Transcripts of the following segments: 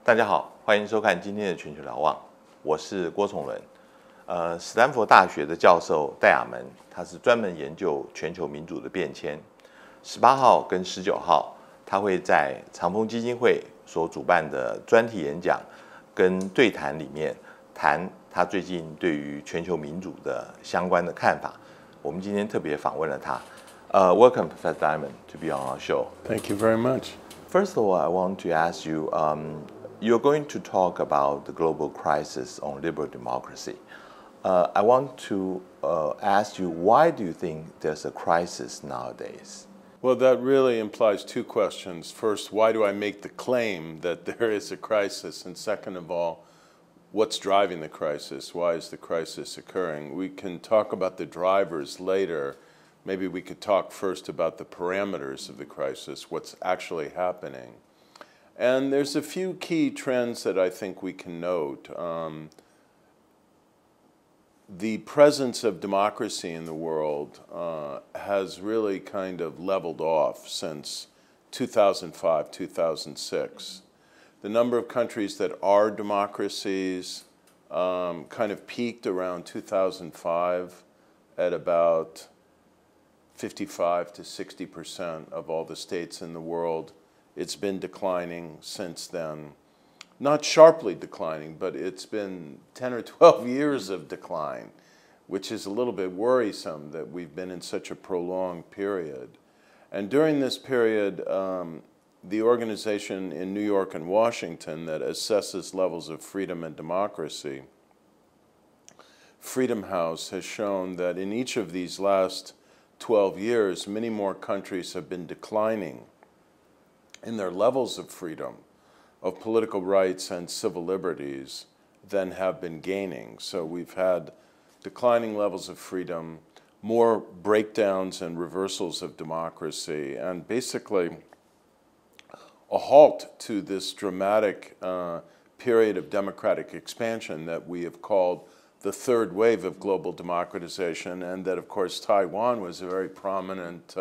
大家好，欢迎收看今天的全球瞭望，我是郭崇伦。史丹佛大学的教授戴雅门，他是专门研究全球民主的变迁。18号跟19号，他会在长风基金会所主办的专题演讲跟对谈里面谈他最近对于全球民主的相关的看法。我们今天特别访问了他。Welcome, Professor Diamond, to be on our show. Thank you very much. First of all, I want to ask you, you're going to talk about the global crisis on liberal democracy. I want to ask you, why do you think there's a crisis nowadays? Well, that really implies two questions. First, why do I make the claim that there is a crisis? And second of all, what's driving the crisis? Why is the crisis occurring? We can talk about the drivers later. Maybe we could talk first about the parameters of the crisis, what's actually happening. And there's a few key trends that I think we can note. The presence of democracy in the world has really kind of leveled off since 2005, 2006. The number of countries that are democracies kind of peaked around 2005 at about 55 to 60% of all the states in the world. It's been declining since then. Not sharply declining, but it's been 10 or 12 years of decline, which is a little bit worrisome that we've been in such a prolonged period. And during this period, the organization in New York and Washington that assesses levels of freedom and democracy, Freedom House, has shown that in each of these last 12 years, many more countries have been declining in their levels of freedom, of political rights and civil liberties, than have been gaining. So we've had declining levels of freedom, more breakdowns and reversals of democracy, and basically a halt to this dramatic period of democratic expansion that we have called the third wave of global democratization, and that, of course, Taiwan was a very prominent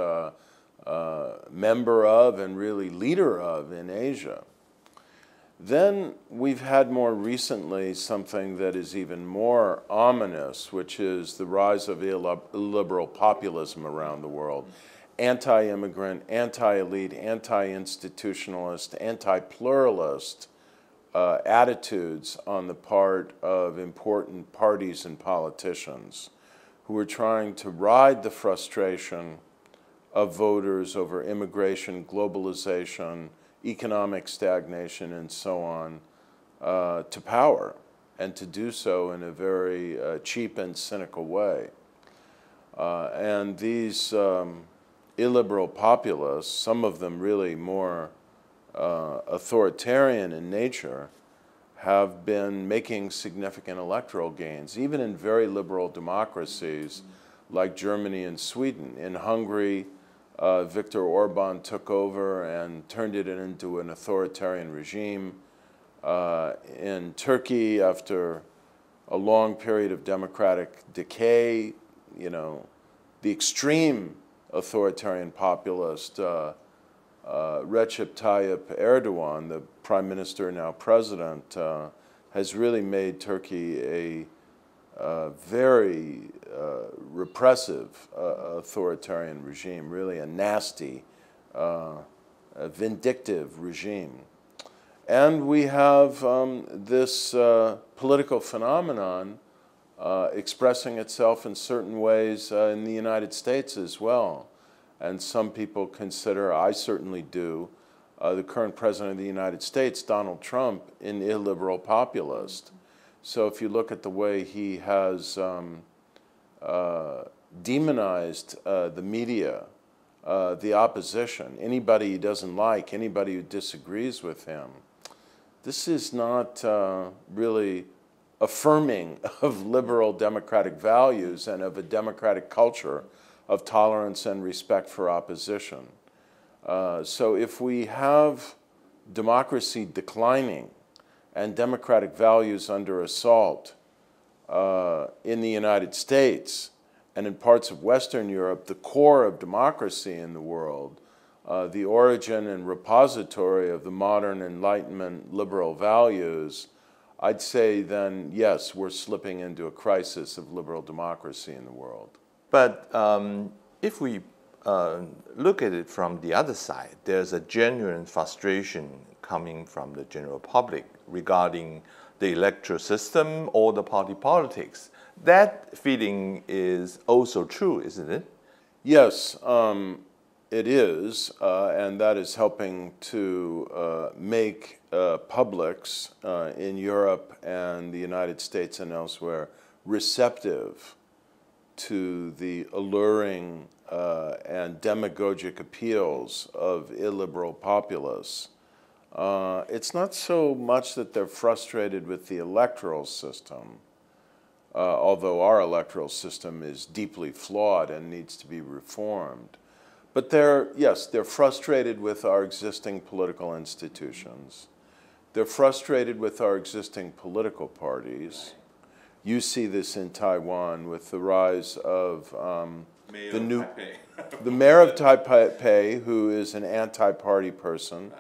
member of and really leader of in Asia. Then we've had more recently something that is even more ominous, which is the rise of illiberal populism around the world. Anti-immigrant, anti-elite, anti-institutionalist, anti-pluralist attitudes on the part of important parties and politicians who are trying to ride the frustration of voters over immigration, globalization, economic stagnation, and so on, to power, and to do so in a very cheap and cynical way. And these illiberal populists, some of them really more authoritarian in nature, have been making significant electoral gains, even in very liberal democracies like Germany and Sweden. In Hungary, Viktor Orban took over and turned it into an authoritarian regime. In Turkey, after a long period of democratic decay, the extreme authoritarian populist Recep Tayyip Erdogan, the prime minister, now president, has really made Turkey a very repressive authoritarian regime, really a nasty, a vindictive regime. And we have this political phenomenon expressing itself in certain ways in the United States as well. And some people consider, I certainly do, the current president of the United States, Donald Trump, an illiberal populist. So if you look at the way he has demonized the media, the opposition, anybody he doesn't like, anybody who disagrees with him, this is not really affirming of liberal democratic values and of a democratic culture of tolerance and respect for opposition. So if we have democracy declining and democratic values under assault in the United States and in parts of Western Europe, the core of democracy in the world, the origin and repository of the modern Enlightenment liberal values, I'd say then, yes, we're slipping into a crisis of liberal democracy in the world. But if we look at it from the other side, there's a genuine frustration coming from the general public regarding the electoral system or the party politics. That feeling is also true, isn't it? Yes, it is, and that is helping to make publics in Europe and the United States and elsewhere receptive to the alluring and demagogic appeals of illiberal populists. It's not so much that they're frustrated with the electoral system, although our electoral system is deeply flawed and needs to be reformed. But they're frustrated with our existing political institutions. They're frustrated with our existing political parties. You see this in Taiwan with the rise of the mayor of Taipei, who is an anti-party person.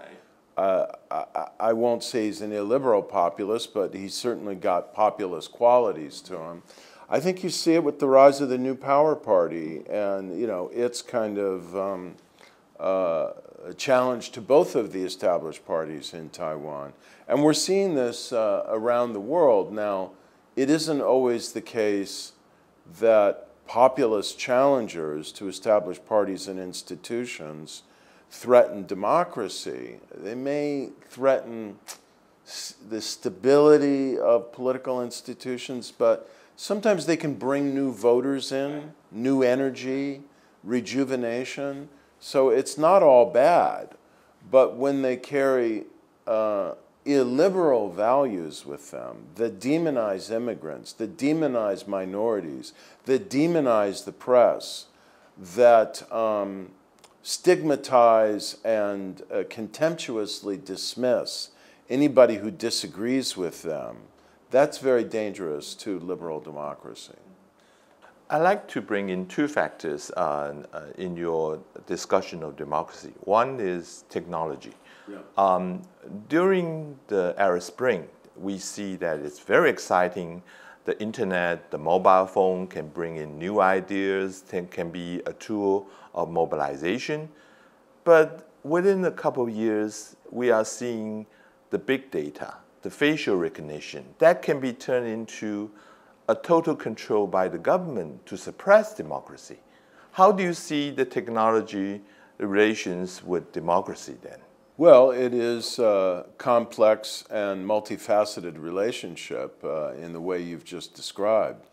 I won't say he's an illiberal populist, but he's certainly got populist qualities to him. I think you see it with the rise of the New Power Party, and it's kind of a challenge to both of the established parties in Taiwan. And we're seeing this around the world. Now, it isn't always the case that populist challengers to established parties and institutions threaten democracy. They may threaten the stability of political institutions, but sometimes they can bring new voters in, new energy, rejuvenation. So it's not all bad. But when they carry illiberal values with them that demonize immigrants, that demonize minorities, that demonize the press, that stigmatize and contemptuously dismiss anybody who disagrees with them, that's very dangerous to liberal democracy. I'd like to bring in two factors in your discussion of democracy. One is technology. Yeah. During the Arab Spring, we see that it's very exciting. The internet, the mobile phone can bring in new ideas, can be a tool of mobilization. But within a couple of years, we are seeing the big data, the facial recognition, that can be turned into a total control by the government to suppress democracy. How do you see the technology relations with democracy then? Well, it is a complex and multifaceted relationship in the way you've just described.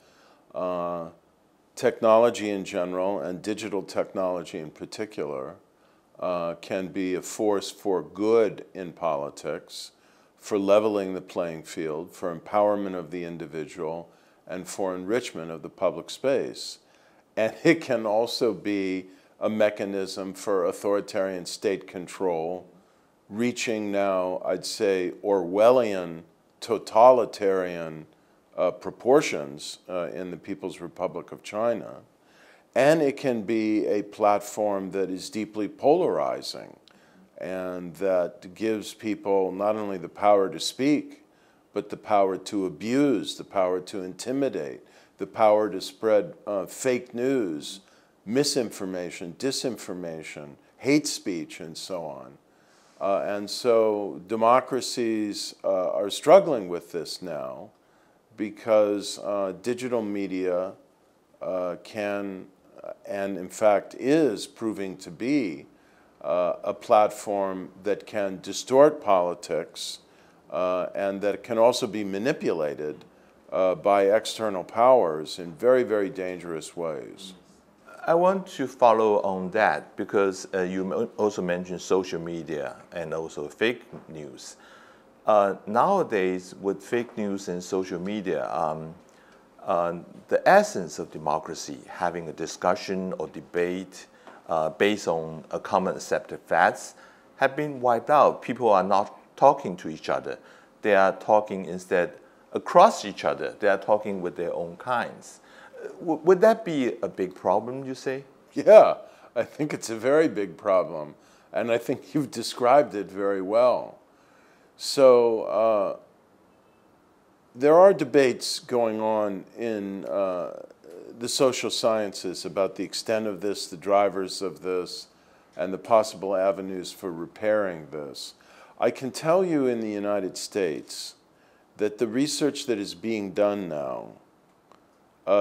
Technology in general, and digital technology in particular, can be a force for good in politics, for leveling the playing field, for empowerment of the individual, and for enrichment of the public space. And it can also be a mechanism for authoritarian state control, reaching now, I'd say, Orwellian, totalitarian proportions in the People's Republic of China. And it can be a platform that is deeply polarizing and that gives people not only the power to speak, but the power to abuse, the power to intimidate, the power to spread fake news, misinformation, disinformation, hate speech, and so on. And so democracies are struggling with this now because digital media can, and in fact is proving to be, a platform that can distort politics and that can also be manipulated by external powers in very, very dangerous ways. I want to follow on that because you also mentioned social media and also fake news. Nowadays, with fake news and social media, the essence of democracy, having a discussion or debate based on a common accepted facts, have been wiped out. People are not talking to each other. They are talking instead across each other. They are talking with their own kinds. Would that be a big problem, you say? Yeah, I think it's a very big problem. And I think you've described it very well. So there are debates going on in the social sciences about the extent of this, the drivers of this, and the possible avenues for repairing this. I can tell you in the United States that the research that is being done now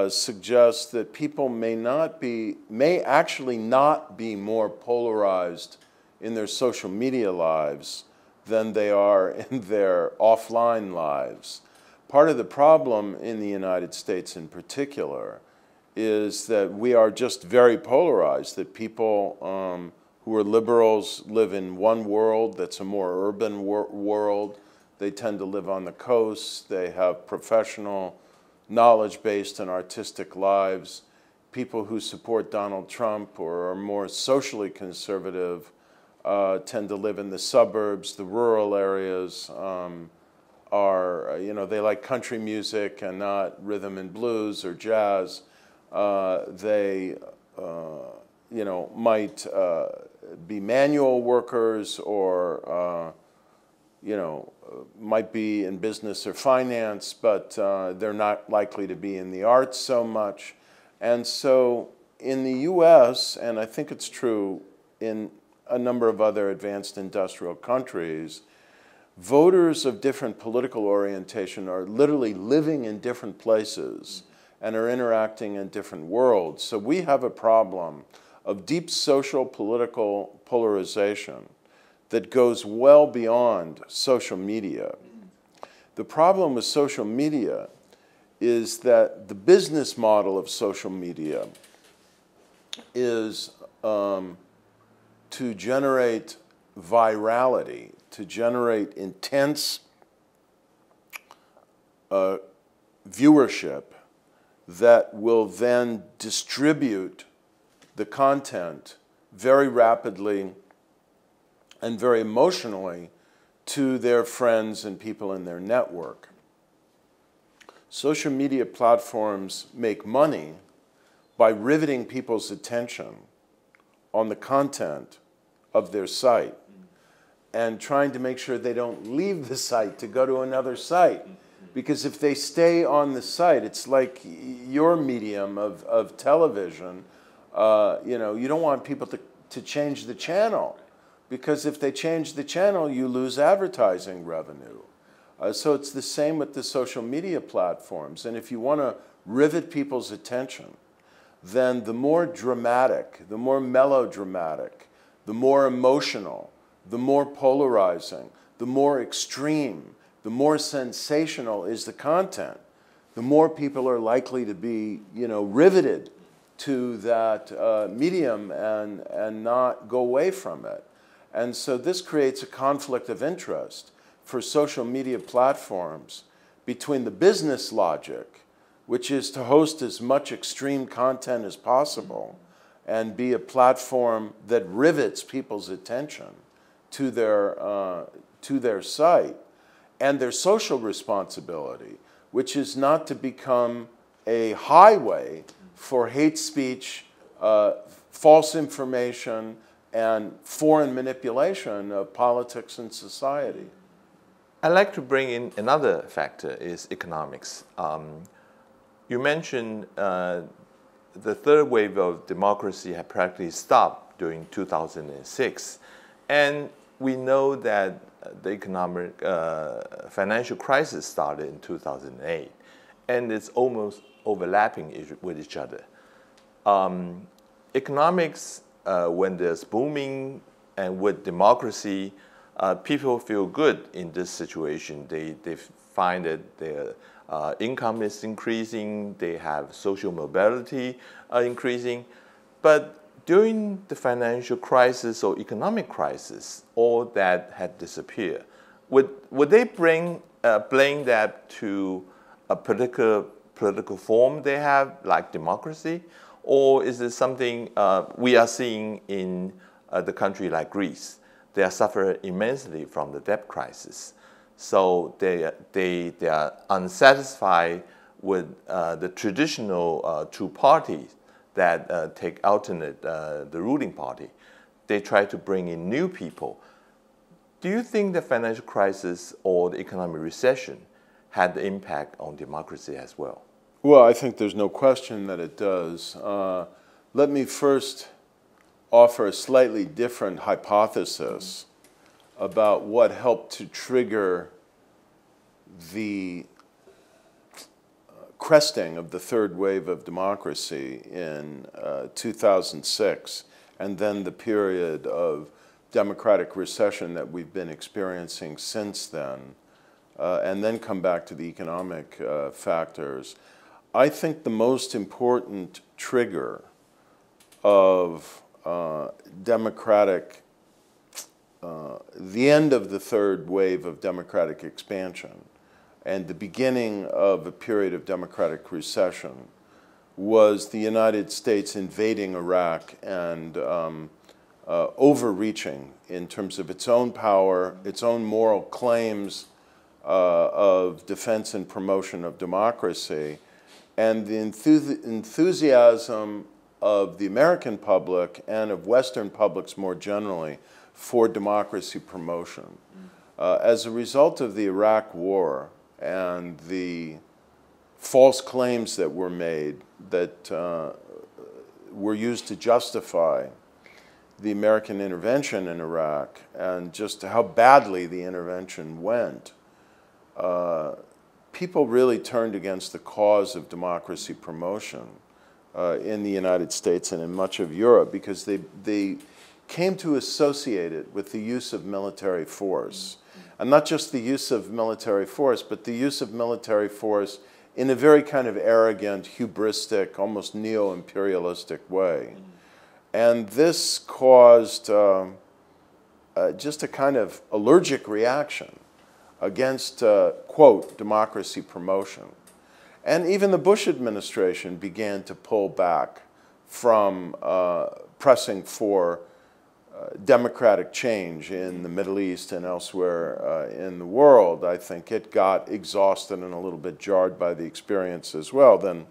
suggests that people may actually not be more polarized in their social media lives than they are in their offline lives. Part of the problem in the United States in particular is that we are just very polarized, that people who are liberals live in one world that's a more urban world. They tend to live on the coast. They have professional, knowledge-based and artistic lives. People who support Donald Trump or are more socially conservative tend to live in the suburbs, the rural areas, they like country music and not rhythm and blues or jazz. They might be manual workers or, might be in business or finance, but they're not likely to be in the arts so much. And so in the US, and I think it's true in a number of other advanced industrial countries, voters of different political orientation are literally living in different places and are interacting in different worlds. So we have a problem of deep social political polarization that goes well beyond social media. The problem with social media is that the business model of social media is to generate virality, to generate intense viewership that will then distribute the content very rapidly and very emotionally to their friends and people in their network. Social media platforms make money by riveting people's attention on the content of their site and trying to make sure they don't leave the site to go to another site. Because if they stay on the site, it's like your medium of television. You don't want people to change the channel, because if they change the channel, you lose advertising revenue. So it's the same with the social media platforms. And if you want to rivet people's attention, then the more dramatic, the more melodramatic, the more emotional, the more polarizing, the more extreme, the more sensational is the content, the more people are likely to be, riveted to that medium and not go away from it. And so this creates a conflict of interest for social media platforms between the business logic, which is to host as much extreme content as possible and be a platform that rivets people's attention to their site, and their social responsibility, which is not to become a highway for hate speech, false information, and foreign manipulation of politics and society. I'd like to bring in another factor, is economics. You mentioned the third wave of democracy had practically stopped during 2006. And we know that the economic financial crisis started in 2008. And it's almost overlapping with each other. Economics, when there's booming and with democracy, people feel good in this situation. They find that their income is increasing, they have social mobility increasing. But during the financial crisis or economic crisis, all that had disappeared. Would they blame that to a particular political form they have, like democracy? Or is it something we are seeing in the country like Greece? They are suffering immensely from the debt crisis. So they are unsatisfied with the traditional two parties that take alternate the ruling party. they try to bring in new people. Do you think the financial crisis or the economic recession had the impact on democracy as well? Well, I think there's no question that it does. Let me first offer a slightly different hypothesis about what helped to trigger the cresting of the third wave of democracy in 2006, and then the period of democratic recession that we've been experiencing since then, and then come back to the economic factors. I think the most important trigger of the end of the third wave of democratic expansion and the beginning of a period of democratic recession was the United States invading Iraq and overreaching in terms of its own power, its own moral claims of defense and promotion of democracy, and the enthusiasm of the American public and of Western publics more generally for democracy promotion. As a result of the Iraq War and the false claims that were made that were used to justify the American intervention in Iraq and just how badly the intervention went, people really turned against the cause of democracy promotion in the United States and in much of Europe because they came to associate it with the use of military force. And not just the use of military force, but the use of military force in a very kind of arrogant, hubristic, almost neo-imperialistic way. And this caused just a kind of allergic reaction against, quote, democracy promotion. And even the Bush administration began to pull back from pressing for democratic change in the Middle East and elsewhere in the world. I think it got exhausted and a little bit jarred by the experience as well. Then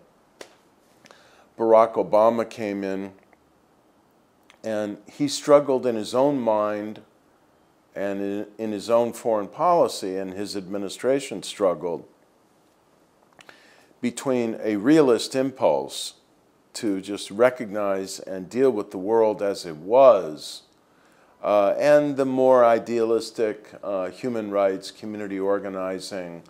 Barack Obama came in, and he struggled in his own mind and in his own foreign policy, and his administration struggled between a realist impulse to just recognize and deal with the world as it was, and the more idealistic human rights, community organizing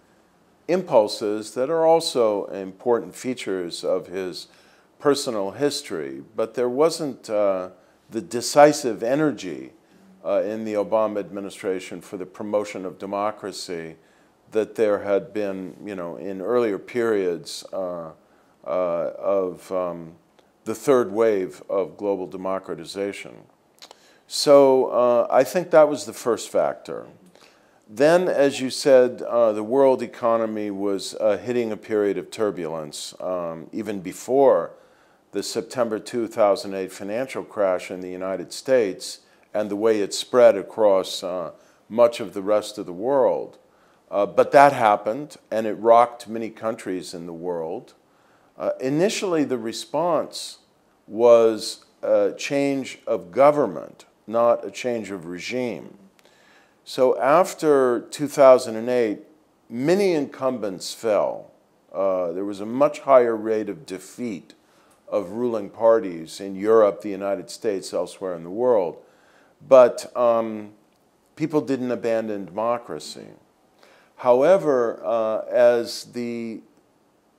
impulses that are also important features of his personal history. But there wasn't the decisive energy in the Obama administration for the promotion of democracy that there had been, in earlier periods of the third wave of global democratization. So I think that was the first factor. Then, as you said, the world economy was hitting a period of turbulence even before the September 2008 financial crash in the United States and the way it spread across much of the rest of the world. But that happened, and it rocked many countries in the world. Initially, the response was a change of government, not a change of regime. So after 2008, many incumbents fell. There was a much higher rate of defeat of ruling parties in Europe, the United States, elsewhere in the world. But people didn't abandon democracy. However, as the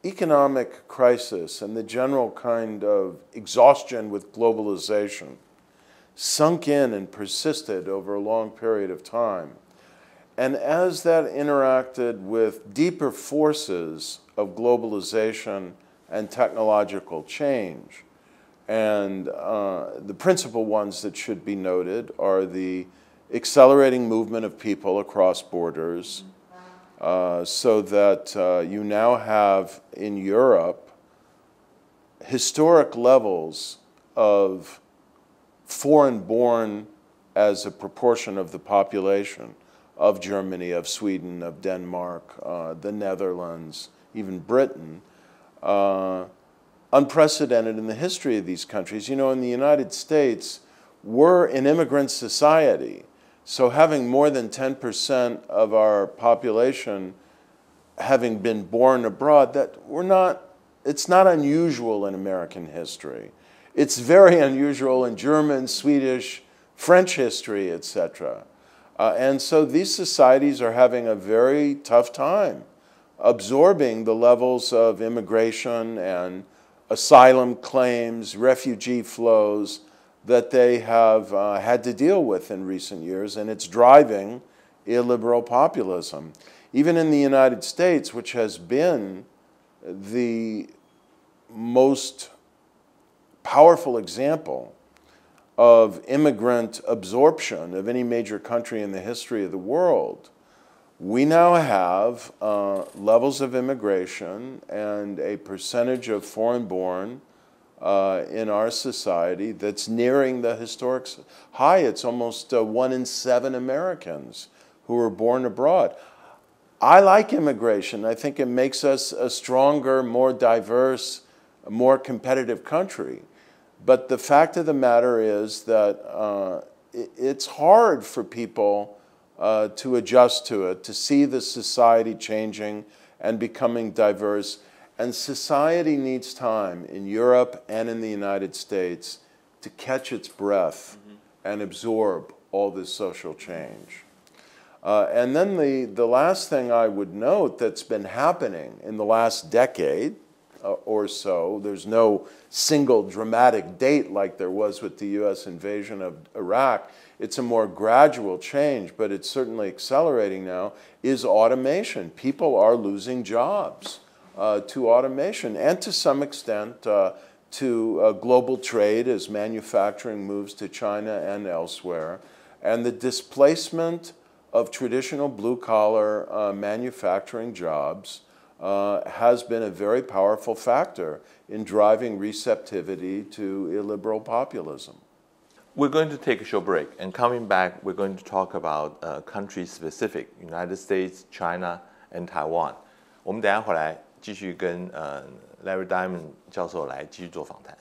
economic crisis and the general kind of exhaustion with globalization sunk in and persisted over a long period of time, and as that interacted with deeper forces of globalization and technological change, and the principal ones that should be noted are the accelerating movement of people across borders, so that you now have in Europe historic levels of foreign-born as a proportion of the population of Germany, of Sweden, of Denmark, the Netherlands, even Britain, unprecedented in the history of these countries. In the United States, we're an immigrant society. So having more than 10% of our population having been born abroad, it's not unusual in American history. It's very unusual in German, Swedish, French history, etc. And so these societies are having a very tough time absorbing the levels of immigration and asylum claims, refugee flows that they have had to deal with in recent years, and it's driving illiberal populism. Even in the United States, which has been the most powerful example of immigrant absorption of any major country in the history of the world, we now have levels of immigration and a percentage of foreign-born in our society that's nearing the historic high. It's almost 1 in 7 Americans who are born abroad. I like immigration. I think it makes us a stronger, more diverse, more competitive country. But the fact of the matter is that it's hard for people to adjust to it, to see the society changing and becoming diverse. And society needs time in Europe and in the United States to catch its breath and absorb all this social change. And then the last thing I would note that's been happening in the last decade or so, there's no single dramatic date like there was with the US invasion of Iraq. It's a more gradual change, but it's certainly accelerating now, is automation. People are losing jobs to automation and to some extent to global trade as manufacturing moves to China and elsewhere. And the displacement of traditional blue-collar manufacturing jobs has been a very powerful factor in driving receptivity to illiberal populism. We're going to take a short break, and coming back, we're going to talk about country-specific, United States, China, and Taiwan. 我们等一下回来继续跟Larry Diamond 教授来继续做访谈。